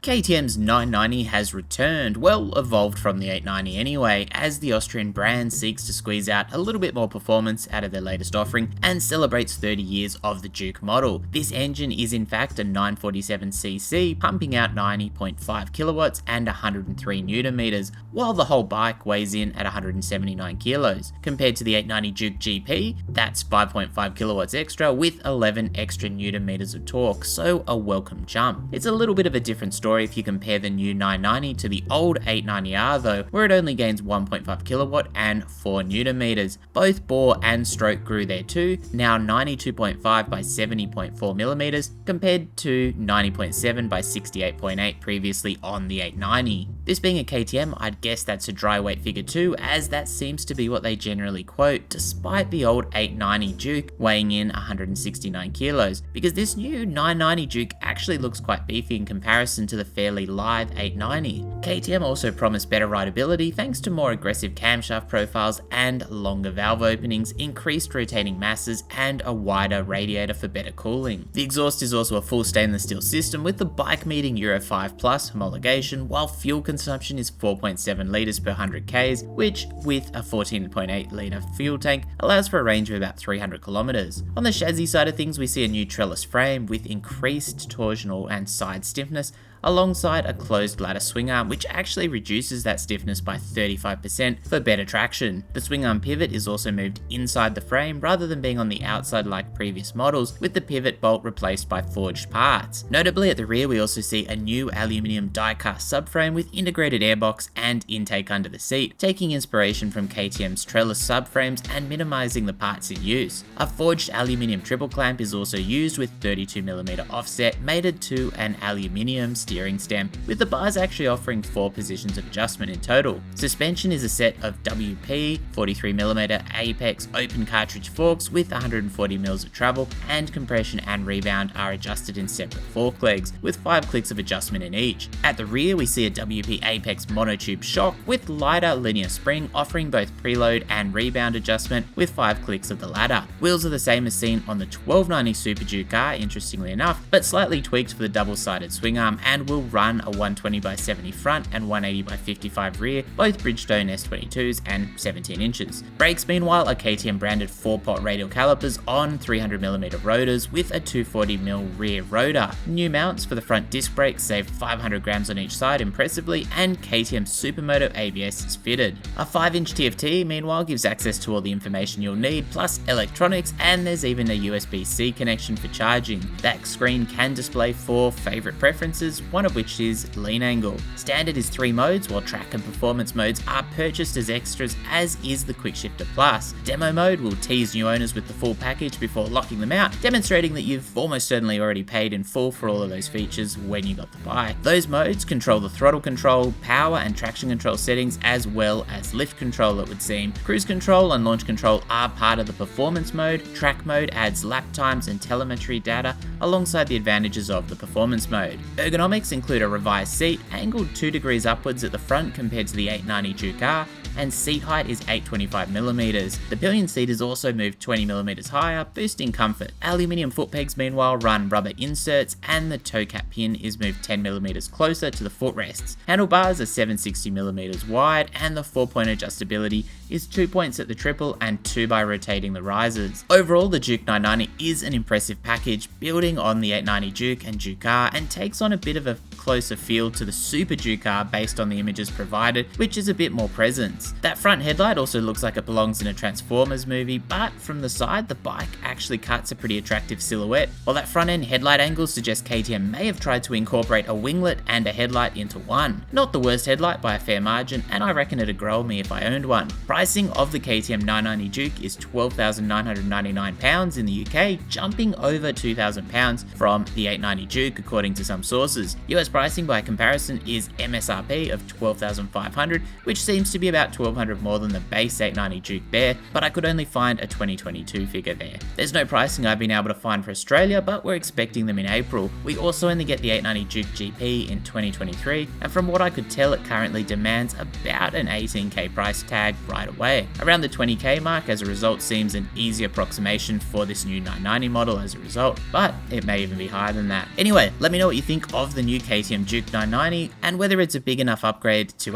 KTM's 990 has returned, well evolved from the 890 anyway, as the Austrian brand seeks to squeeze out a little bit more performance out of their latest offering and celebrates 30 years of the Duke model. This engine is in fact a 947cc, pumping out 90.5 kilowatts and 103 newton meters, while the whole bike weighs in at 179 kilos. Compared to the 890 Duke GP, that's 5.5 kilowatts extra with 11 extra newton meters of torque, so a welcome jump. It's a little bit of a different story if you compare the new 990 to the old 890R though, where it only gains 1.5 kilowatt and 4 newton meters. Both bore and stroke grew there too, now 92.5 by 70.4 millimeters compared to 90.7 by 68.8 previously on the 890. This being a KTM, I'd guess that's a dry weight figure too, as that seems to be what they generally quote, despite the old 890 Duke weighing in 169 kilos, because this new 990 Duke actually looks quite beefy in comparison to the fairly lithe 890. KTM also promised better rideability thanks to more aggressive camshaft profiles and longer valve openings, increased rotating masses, and a wider radiator for better cooling. The exhaust is also a full stainless steel system, with the bike meeting Euro 5 Plus homologation, while fuel consumption is 4.7 litres per 100 Ks, which, with a 14.8 litre fuel tank, allows for a range of about 300 kilometers. On the chassis side of things, we see a new trellis frame with increased torsional and side stiffness, alongside a closed ladder swing arm, which actually reduces that stiffness by 35% for better traction. The swing arm pivot is also moved inside the frame rather than being on the outside like previous models, with the pivot bolt replaced by forged parts. Notably, at the rear we also see a new aluminium die-cast subframe with integrated airbox and intake under the seat, taking inspiration from KTM's trellis subframes and minimizing the parts in use. A forged aluminium triple clamp is also used with 32mm offset mated to an aluminium steering stem, with the bars actually offering 4 positions of adjustment in total. Suspension is a set of WP 43mm Apex open cartridge forks with 140mm of travel, and compression and rebound are adjusted in separate fork legs, with 5 clicks of adjustment in each. At the rear we see a WP Apex monotube shock with lighter linear spring, offering both preload and rebound adjustment with 5 clicks of the latter. Wheels are the same as seen on the 1290 Super Duke R, interestingly enough, but slightly tweaked for the double-sided swing arm, and will run a 120/70 front and 180/55 rear, both Bridgestone S22s and 17 inches. Brakes meanwhile are KTM branded 4-pot radial calipers on 300mm rotors with a 240mm rear rotor. New mounts for the front disc brakes save 500 grams on each side impressively, and KTM Supermoto ABS is fitted. A 5-inch TFT meanwhile gives access to all the information you'll need, plus electronics, and there's even a USB-C connection for charging. That screen can display 4 favorite preferences, one of which is lean angle. Standard is 3 modes, while track and performance modes are purchased as extras, as is the Quick Shifter Plus. Demo mode will tease new owners with the full package before locking them out, demonstrating that you've almost certainly already paid in full for all of those features when you got the bike. Those modes control the throttle control, power and traction control settings, as well as lift control, it would seem. Cruise control and launch control are part of the performance mode. Track mode adds lap times and telemetry data alongside the advantages of the performance mode. Ergonomics include a revised seat, angled 2 degrees upwards at the front compared to the 890 Duke R, and seat height is 825mm. The pillion seat is also moved 20mm higher, boosting comfort. Aluminium foot pegs meanwhile run rubber inserts, and the toe cap pin is moved 10mm closer to the footrests. Handlebars are 760mm wide, and the 4-point adjustability is 2 points at the triple and 2 by rotating the risers. Overall, the Duke 990 is an impressive package, building on the 890 Duke and Duke R, and takes on a bit of a closer feel to the Super Duke R based on the images provided, which is a bit more presence. That front headlight also looks like it belongs in a Transformers movie, but from the side the bike actually cuts a pretty attractive silhouette, while that front end headlight angle suggests KTM may have tried to incorporate a winglet and a headlight into one. Not the worst headlight by a fair margin, and I reckon it'd grow me if I owned one. Pricing of the KTM 990 Duke is £12,999 in the UK, jumping over £2,000 from the 890 Duke according to some sources. US pricing by comparison is MSRP of $12,500, which seems to be about $1,200 more than the base 890 Duke there, but I could only find a 2022 figure there. There's no pricing I've been able to find for Australia, but we're expecting them in April. We also only get the 890 Duke GP in 2023, and from what I could tell, it currently demands about an 18k price tag right away. Around the 20k mark as a result seems an easy approximation for this new 990 model as a result, but it may even be higher than that. Anyway, let me know what you think of the new KTM Duke 990 and whether it's a big enough upgrade to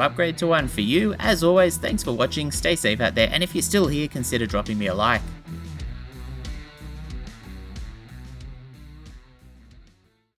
one for you. As always, thanks for watching, stay safe out there, and if you're still here, consider dropping me a like.